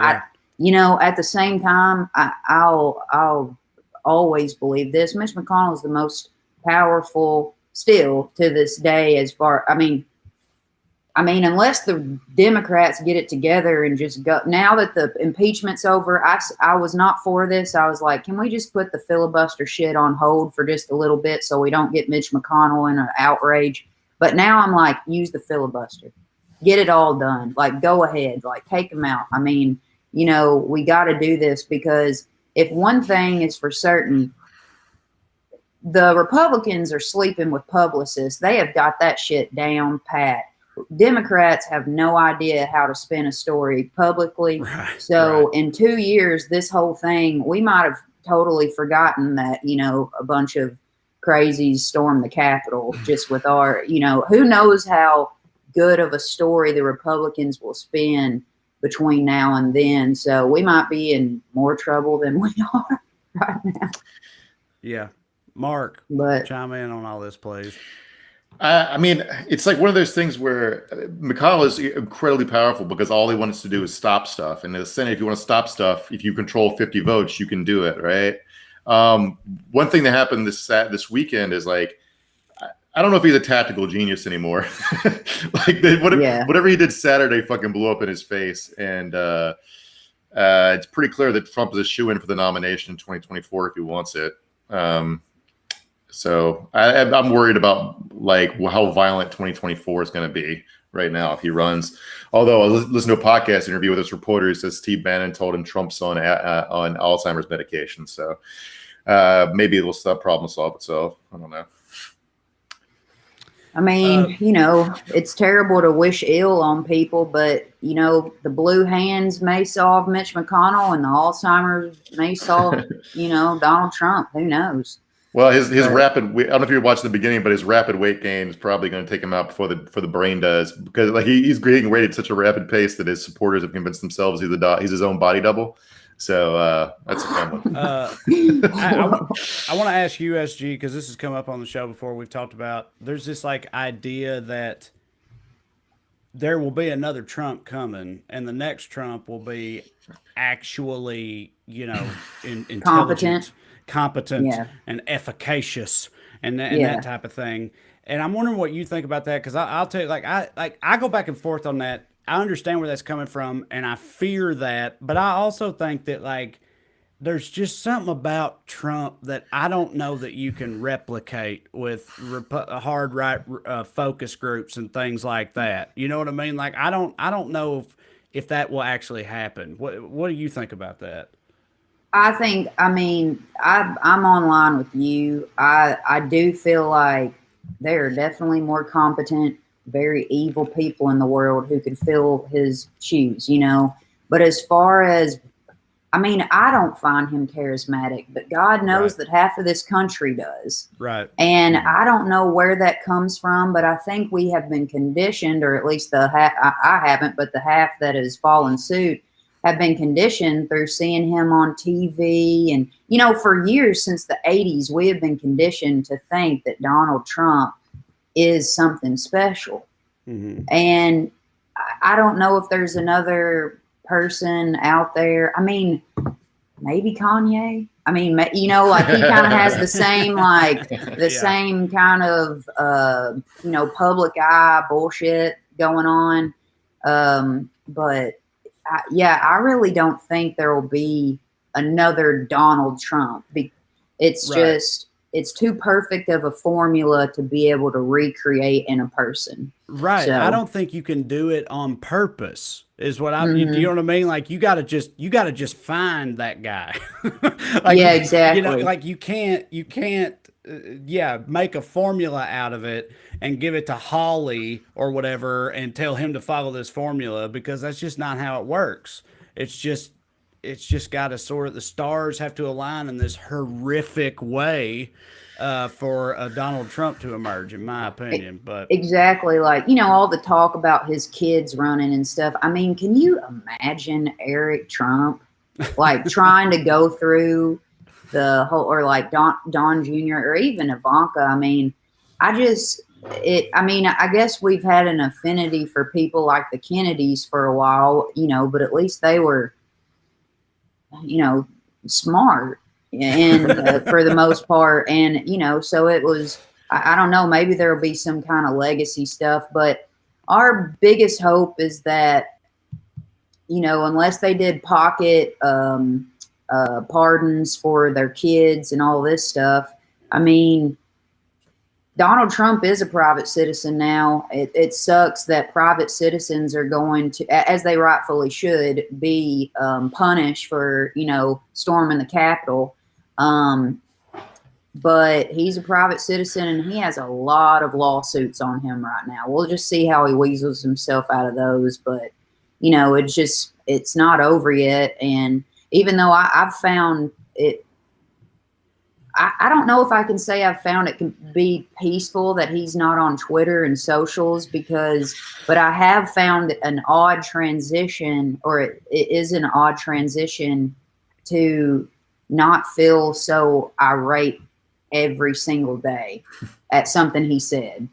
you know, at the same time, I'll always believe this: Mitch McConnell is the most powerful still to this day. As far, I mean, unless the Democrats get it together and just go, now that the impeachment's over, I was not for this. I was like, can we just put the filibuster shit on hold for just a little bit so we don't get Mitch McConnell in an outrage? But now I'm like, use the filibuster, get it all done. Like, go ahead, like, take them out. I mean, you know, we got to do this, because if one thing is for certain, the Republicans are sleeping with publicists. They have got that shit down pat. Democrats have no idea how to spin a story publicly. In 2 years, this whole thing, we might have totally forgotten that, you know, a bunch of crazies stormed the Capitol just with our, you know, who knows how good of a story the Republicans will spin between now and then. So we might be in more trouble than we are right now. Yeah. Mark, But chime in on all this, please. I mean, it's like one of those things where McConnell is incredibly powerful because all he wants to do is stop stuff. And in the Senate, if you want to stop stuff, if you control 50 votes, you can do it, right? One thing that happened this weekend is like, I don't know if he's a tactical genius anymore. Like whatever he did Saturday fucking blew up in his face. And it's pretty clear that Trump is a shoo-in for the nomination in 2024 if he wants it. So I'm worried about like how violent 2024 is going to be right now if he runs. Although I listened to a podcast interview with this reporter who says Steve Bannon told him Trump's on Alzheimer's medication. So maybe it'll problem solve itself. I don't know. I mean, it's terrible to wish ill on people, but the blue hands may solve Mitch McConnell, and the Alzheimer's may solve, Donald Trump. Who knows? Well, his rapid, I don't know if you watched the beginning, but his rapid weight gain is probably going to take him out before the brain does, because like he's getting weight at such a rapid pace that his supporters have convinced themselves he's his own body double. So that's a fun one. I want to ask you, SG, because this has come up on the show before. We've talked about there's this like idea that there will be another Trump coming, and the next Trump will be actually, intelligent, competent, and efficacious, and that type of thing. And I'm wondering what you think about that, because I'll tell you, I go back and forth on that. I understand where that's coming from, and I fear that, but I also think that like there's just something about Trump that I don't know that you can replicate with hard right focus groups and things like that. You know what I mean? Like I don't know if that will actually happen. What do you think about that? I'm online with you. I do feel like there are definitely more competent, very evil people in the world who could fill his shoes, But as far as, I don't find him charismatic, but God knows that half of this country does. Right. And I don't know where that comes from, but I think we have been conditioned, or at least I haven't, but the half that has fallen suit have been conditioned through seeing him on TV. And, for years since the 80s, we have been conditioned to think that Donald Trump is something special. Mm-hmm. And I don't know if there's another person out there. Maybe Kanye. He kind of has the same, same kind of, public eye bullshit going on. But I really don't think there will be another Donald Trump. It's just, it's too perfect of a formula to be able to recreate in a person. Right. So, I don't think you can do it on purpose is what you know what I mean? Like you gotta just find that guy. Exactly. You can't make a formula out of it and give it to Holly or whatever and tell him to follow this formula, because that's just not how it works. It's just got to the stars have to align in this horrific way for Donald Trump to emerge, in my opinion. But exactly, all the talk about his kids running and stuff. Can you imagine Eric Trump trying to go through the whole, or Don Jr. or even Ivanka? I guess we've had an affinity for people like the Kennedys for a while, but at least they were, smart and for the most part. And, so it was, I don't know, maybe there'll be some kind of legacy stuff, but our biggest hope is that, unless they did pocket pardons for their kids and all this stuff, Donald Trump is a private citizen now. It sucks that private citizens are going to, as they rightfully should, be punished for, storming the Capitol. But he's a private citizen and he has a lot of lawsuits on him right now. We'll just see how he weasels himself out of those. But, it's not over yet. And even though I've found it, I don't know if I can say I've found it can be peaceful that he's not on Twitter and socials but I have found an odd transition, or it is an odd transition to not feel so irate every single day at something he said.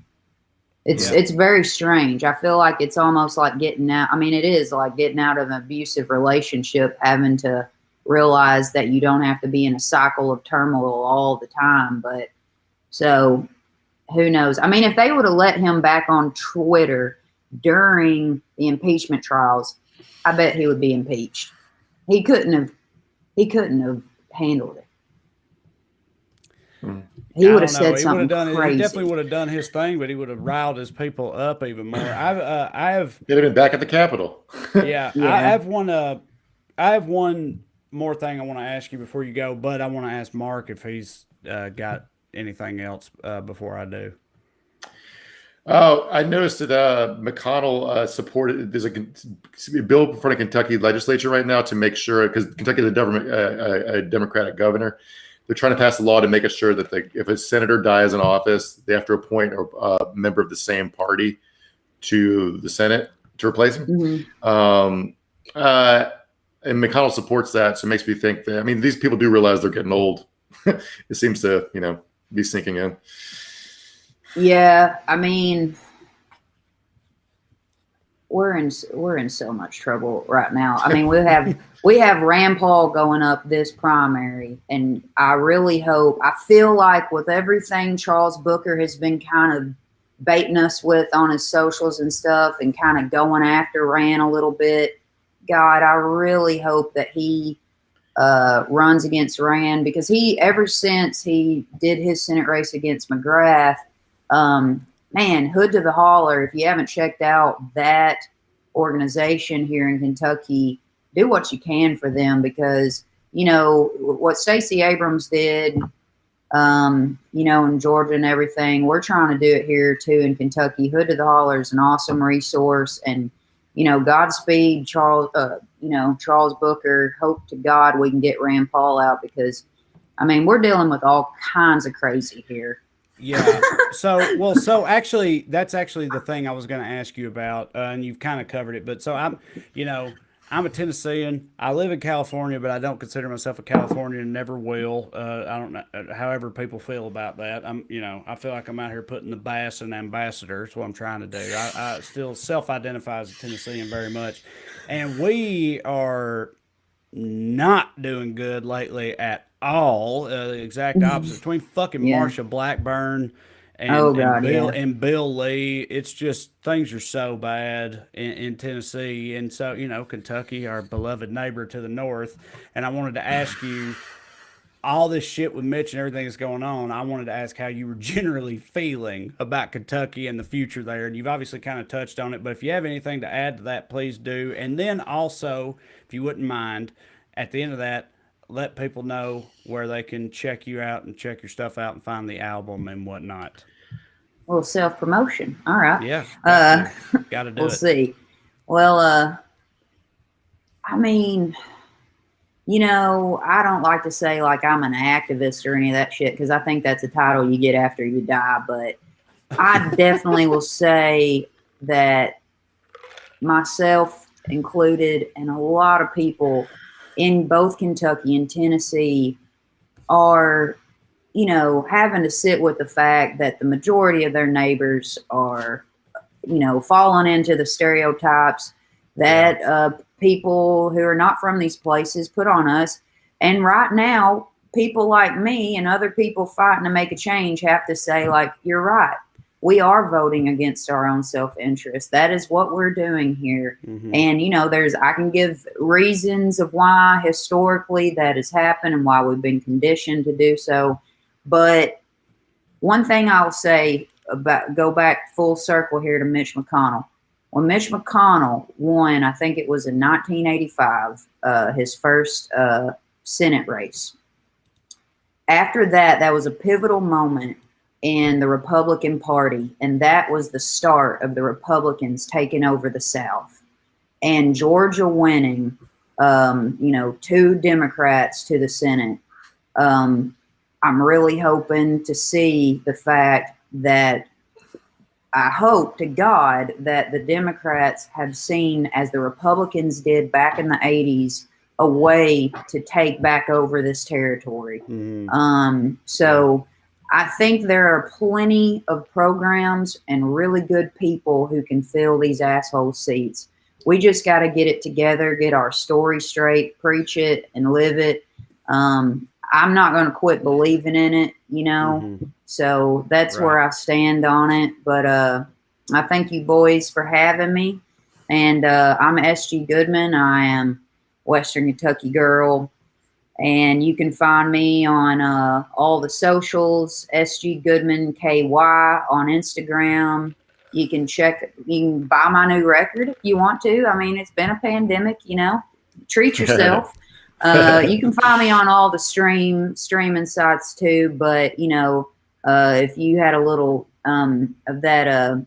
It's very strange. I feel like it's almost like getting out. I mean, it is like getting out of an abusive relationship, having to realize that you don't have to be in a cycle of turmoil all the time. But so who knows? I mean, if they would have let him back on Twitter during the impeachment trials, I bet he would be impeached. He couldn't have handled it. He would have said something crazy. He definitely would have done his thing, but he would have riled his people up even more. I have. He'd have been back at the Capitol. Yeah. I have one more thing I want to ask you before you go, but I want to ask Mark if he's got anything else before I do. Oh, I noticed that McConnell supported. There's a bill in front of Kentucky legislature right now to make sure, because Kentucky is a Democratic governor. They're trying to pass a law to make sure that if a senator dies in office, they have to appoint a member of the same party to the Senate to replace him. Mm-hmm. And McConnell supports that, so it makes me think that, I mean, these people do realize they're getting old. It seems to, be sinking in. Yeah, I mean, we're in so much trouble right now. I mean, we have Rand Paul going up this primary, and I really hope. I feel like with everything Charles Booker has been kind of baiting us with on his socials and stuff, and kind of going after Rand a little bit. God, I really hope that he runs against Rand, because ever since he did his Senate race against McGrath. Man, hood to the holler. If you haven't checked out that organization here in Kentucky, do what you can for them, because, what Stacey Abrams did, in Georgia and everything, we're trying to do it here too in Kentucky. Hood to the holler is an awesome resource, and, Godspeed, Charles Booker. Hope to God we can get Rand Paul out, because, I mean, we're dealing with all kinds of crazy here. Yeah. So actually, that's actually the thing I was going to ask you about, and you've kind of covered it. But so I'm a Tennessean. I live in California, but I don't consider myself a Californian and never will. I don't know, however people feel about that. I feel like I'm out here putting the bass in ambassador. That's what I'm trying to do. I still self-identify as a Tennessean very much, and we are not doing good lately at all. The exact opposite between fucking Marsha Blackburn and Bill Lee. It's just things are so bad in Tennessee, and so Kentucky, our beloved neighbor to the north. And I wanted to ask you, all this shit with Mitch and everything that's going on, I wanted to ask how you were generally feeling about Kentucky and the future there. And you've obviously kind of touched on it, but if you have anything to add to that, please do. And then also, if you wouldn't mind, at the end of that, let people know where they can check you out and check your stuff out and find the album and whatnot. A little self-promotion. All right. Yeah. Gotta do we'll it. See. Well, I mean, I don't like to say like I'm an activist or any of that shit, because I think that's a title you get after you die. But I definitely will say that myself included, and a lot of people in both Kentucky and Tennessee are, having to sit with the fact that the majority of their neighbors are, falling into the stereotypes that people who are not from these places put on us. And right now, people like me and other people fighting to make a change have to say, like, you're right. We are voting against our own self-interest. That is what we're doing here. Mm-hmm. And, I can give reasons of why historically that has happened and why we've been conditioned to do so. But one thing I'll say go back full circle here to Mitch McConnell. When Mitch McConnell won, I think it was in 1985, his first Senate race. After that was a pivotal moment in the Republican Party, and that was the start of the Republicans taking over the South. And Georgia winning, 2 Democrats to the Senate. I'm really hoping to see the fact that I hope to God that the Democrats have seen, as the Republicans did back in the 80s, a way to take back over this territory. So I think there are plenty of programs and really good people who can fill these asshole seats. We just got to get it together, get our story straight, preach it and live it. I'm not going to quit believing in it, so that's where I stand on it. But I thank you boys for having me. And I'm SG Goodman. I am Western Kentucky girl. And you can find me on all the socials, SG Goodman KY on Instagram. You can buy my new record if you want to. I mean, it's been a pandemic, treat yourself. You can find me on all the streaming sites too. But, if you had a little of that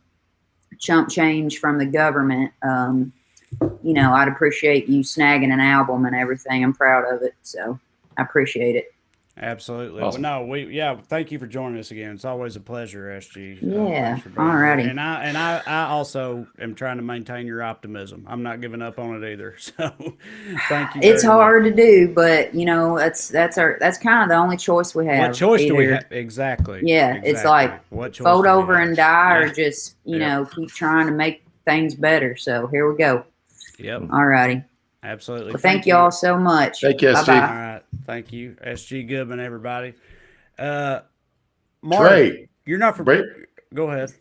chump change from the government, I'd appreciate you snagging an album and everything. I'm proud of it. So I appreciate it. Absolutely. Awesome. Well, thank you for joining us again. It's always a pleasure, SG. Yeah. All righty. And I also am trying to maintain your optimism. I'm not giving up on it either. So thank you. It's hard to do, but that's kind of the only choice we have. What choice do we have? Exactly. Yeah. Exactly. It's like what choice fold over have? and die, or just, keep trying to make things better. So here we go. Yep. All righty. Absolutely. Well, thank you all so much. Thank you, SG. Bye-bye. All right. Thank you, SG Goodman, everybody. Mark, Trey, you're not from. Go ahead.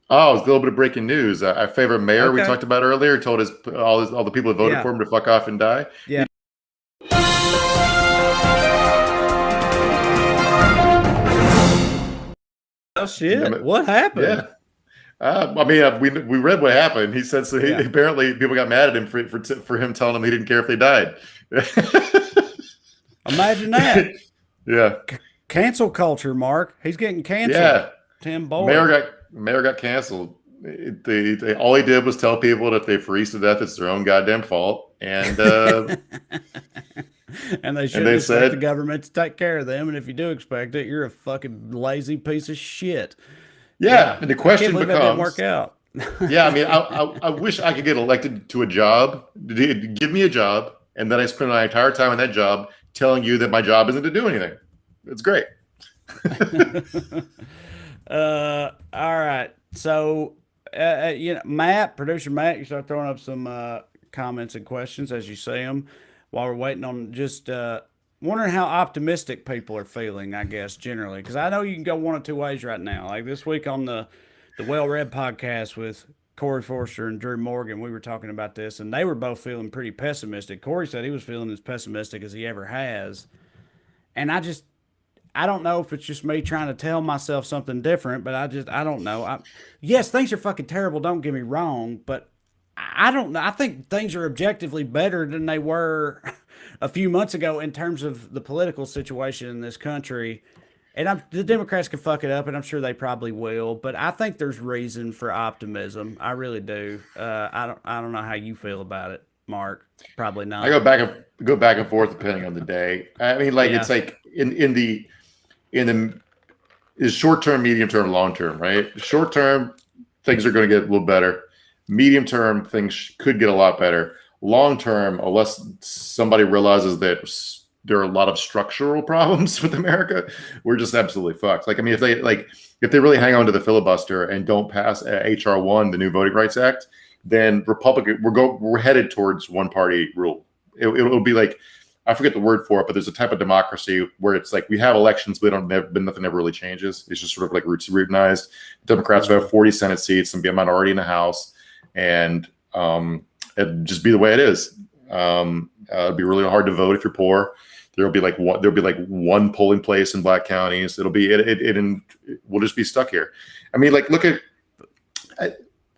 Oh, it's a little bit of breaking news. Our favorite mayor we talked about earlier told us all the people that voted for him to fuck off and die. Yeah. Oh shit! What happened? Yeah. We read what happened. He said so. Apparently, people got mad at him for him telling them he didn't care if they died. Imagine that. Yeah. Cancel culture, Mark. He's getting canceled. Yeah. Tim Boyd. Mayor got canceled. All he did was tell people that if they freeze to death, it's their own goddamn fault. And and they should expect the government to take care of them. And if you do expect it, you're a fucking lazy piece of shit. Yeah. And the question becomes, that didn't work out. Yeah, I mean, I wish I could get elected to a job. Give me a job, and then I spend my entire time on that job telling you that my job isn't to do anything. It's great. All right. So, producer Matt, you start throwing up some comments and questions as you see them while we're waiting on just wondering how optimistic people are feeling, I guess, generally. Because I know you can go one of two ways right now. Like this week on the Well Read podcast with Corey Forster and Drew Morgan, we were talking about this, and they were both feeling pretty pessimistic. Corey said he was feeling as pessimistic as he ever has. And I don't know if it's just me trying to tell myself something different, but I don't know. Yes, things are fucking terrible, don't get me wrong, but I don't know. I think things are objectively better than they were a few months ago in terms of the political situation in this country. And the Democrats can fuck it up, and I'm sure they probably will. But I think there's reason for optimism. I really do. I don't know how you feel about it, Mark. Probably not. I go back and forth depending on the day. I mean, it's like in the is short term, medium term, long term, right? Short term, things are going to get a little better. Medium term, things could get a lot better. Long term, unless somebody realizes that there are a lot of structural problems with America, we're just absolutely fucked. Like, I mean, if they really hang on to the filibuster and don't pass HR 1, the new Voting Rights Act, then we're headed towards one party rule. It'll be like, I forget the word for it, but there's a type of democracy where it's like we have elections, but nothing ever really changes. It's just sort of like routinized. Democrats will have 40 Senate seats and be a minority in the House, and it'd just be the way it is. It'd be really hard to vote if you're poor. There'll be like one polling place in Black counties. We'll just be stuck here. I mean, like, look at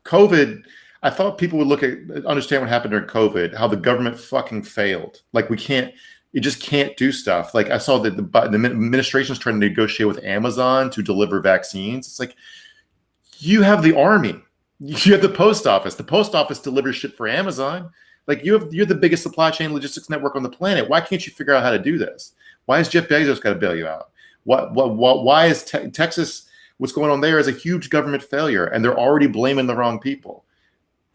COVID. I thought people would understand what happened during COVID, how the government fucking failed. Like, you just can't do stuff. Like, I saw that the administration's trying to negotiate with Amazon to deliver vaccines. It's like, you have the army, you have the post office. The post office delivers shit for Amazon. Like, you're the biggest supply chain logistics network on the planet. Why can't you figure out how to do this? Why has Jeff Bezos got to bail you out? Why is Texas? What's going on there is a huge government failure, and they're already blaming the wrong people.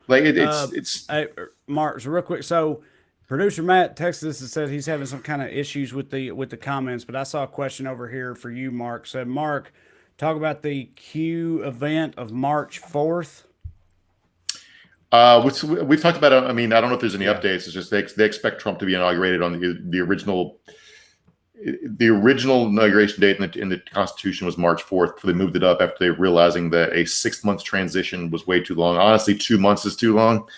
Like it's. Hey, Mark, so real quick. So producer Matt texted us and said he's having some kind of issues with the comments, but I saw a question over here for you, Mark. Said Mark, talk about the Q event of March 4th. Which we've talked about. I mean, I don't know if there's any updates. It's just they expect Trump to be inaugurated on the original inauguration date in the Constitution was March 4th. They moved it up after they realizing that a 6 month transition was way too long. Honestly, 2 months is too long.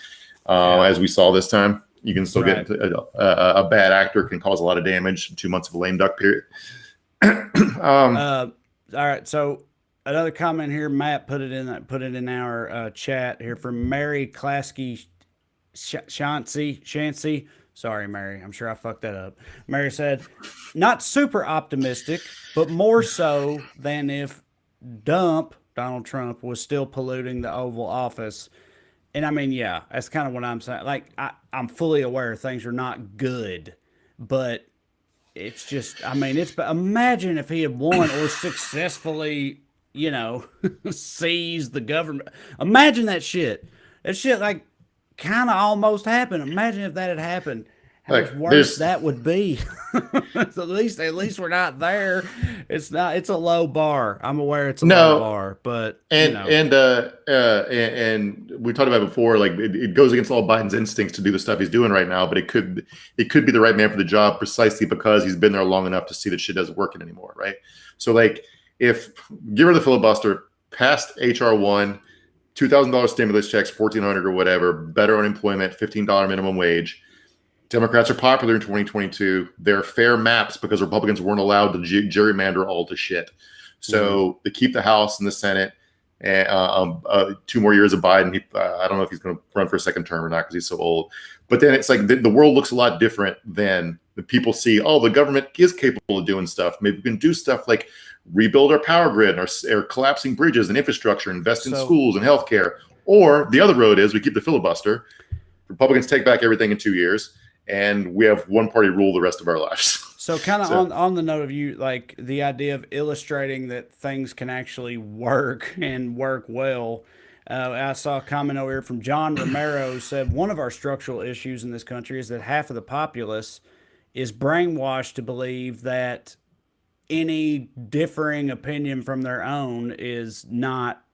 As we saw this time, you can still get a bad actor can cause a lot of damage. 2 months of a lame duck period. All right, so another comment here. Matt put it in our chat here from Mary Klasky Shancy. Sorry, Mary. I'm sure I fucked that up. Mary said, not super optimistic, but more so than if Donald Trump was still polluting the Oval Office. And I mean, yeah, that's kind of what I'm saying. Like, I'm fully aware things are not good, but it's just, I mean, imagine if he had won or successfully, seized the government. Imagine that shit. That shit, like, kind of almost happened. Imagine if that had happened. How much worse that would be. So at least we're not there. It's a low bar. I'm aware it's a low bar, but and we talked about it before, like it goes against all Biden's instincts to do the stuff he's doing right now, but it could be the right man for the job precisely because he's been there long enough to see that shit doesn't work anymore, right? So like if get rid of the filibuster, passed HR1, $2,000 stimulus checks, $1,400 or whatever, better unemployment, $15 minimum wage. Democrats are popular in 2022. They're fair maps because Republicans weren't allowed to gerrymander all the shit. So they keep the House and the Senate. And 2 more years of Biden. I don't know if he's going to run for a second term or not because he's so old. But then it's like the world looks a lot different than the people see. Oh, the government is capable of doing stuff. Maybe we can do stuff like rebuild our power grid or collapsing bridges and infrastructure, invest in schools and healthcare. Or the other road is we keep the filibuster. Republicans take back everything in 2 years. And we have one party rule the rest of our lives. So kind of on the note of you, like the idea of illustrating that things can actually work and work well. I saw a comment over here from John Romero who said, one of our structural issues in this country is that half of the populace is brainwashed to believe that any differing opinion from their own is not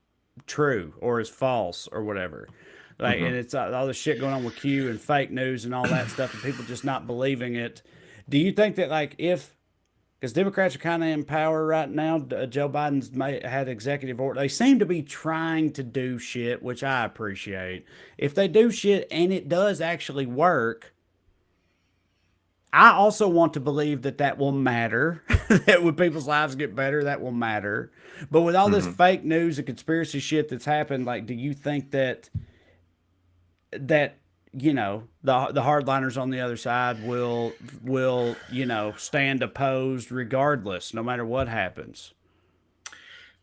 true or is false or whatever. Like, and it's all the shit going on with Q and fake news and all that stuff, and people just not believing it. Do you think that, like, because Democrats are kind of in power right now, Joe Biden's had executive order. They seem to be trying to do shit, which I appreciate. If they do shit and it does actually work, I also want to believe that will matter. That when people's lives get better, that will matter. But with all this fake news and conspiracy shit that's happened, like, do you think that the hardliners on the other side will stand opposed regardless, no matter what happens?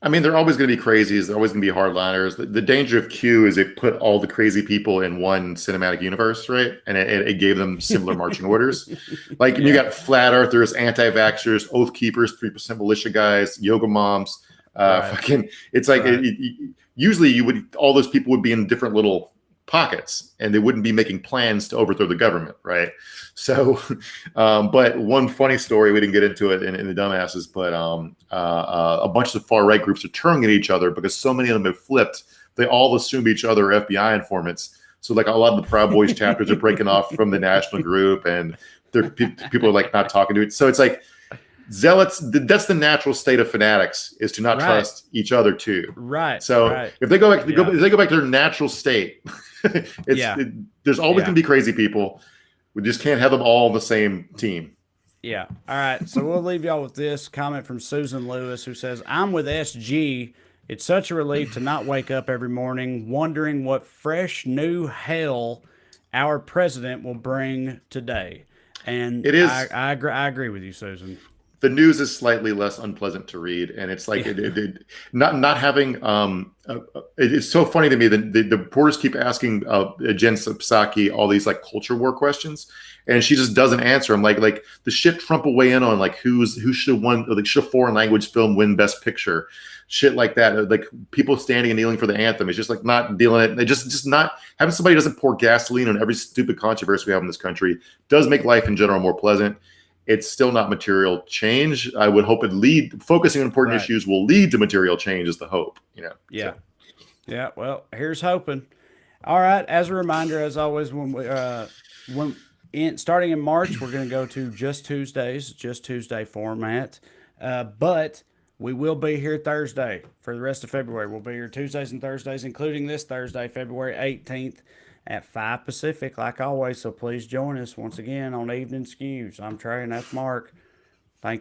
I mean, they're always going to be crazies. They're always going to be hardliners. The danger of Q is it put all the crazy people in one cinematic universe, right? And it gave them similar marching orders. Like you got flat earthers, anti-vaxxers, oath keepers, 3% militia guys, yoga moms. It's like usually all those people would be in different little pockets and they wouldn't be making plans to overthrow the government, right? So but one funny story, we didn't get into it in the dumbasses, but a bunch of far right groups are turning at each other because so many of them have flipped. They all assume each other are FBI informants. So like a lot of the Proud Boys chapters are breaking off from the national group and people are like not talking to it. So it's like zealots, that's the natural state of fanatics, is to not trust each other too. Right. So if they go back, if they go back to their natural state, there's always going to be crazy people. We just can't have them all on the same team. Yeah. All right. So we'll leave y'all with this comment from Susan Lewis, who says, I'm with SG. It's such a relief to not wake up every morning wondering what fresh new hell our president will bring today. And it is. I agree with you, Susan. The news is slightly less unpleasant to read, and it's like not having. It's so funny to me that the reporters keep asking Jen Psaki all these like culture war questions, and she just doesn't answer. I'm like the shit Trump will weigh in on, like who should have won, like should a foreign language film win Best Picture, shit like that. Like people standing and kneeling for the anthem. It's just like not dealing it. They just not having somebody who doesn't pour gasoline on every stupid controversy we have in this country does make life in general more pleasant. It's still not material change. I would hope focusing on important issues will lead to material change is the hope, Yeah. So. Yeah. Well, here's hoping. All right. As a reminder, as always, starting in March, we're going to go to just Tuesday format. But we will be here Thursday for the rest of February. We'll be here Tuesdays and Thursdays, including this Thursday, February 18th at 5 Pacific, like always. So please join us once again on Evening Skews. I'm Trey, and that's Mark. Thank you.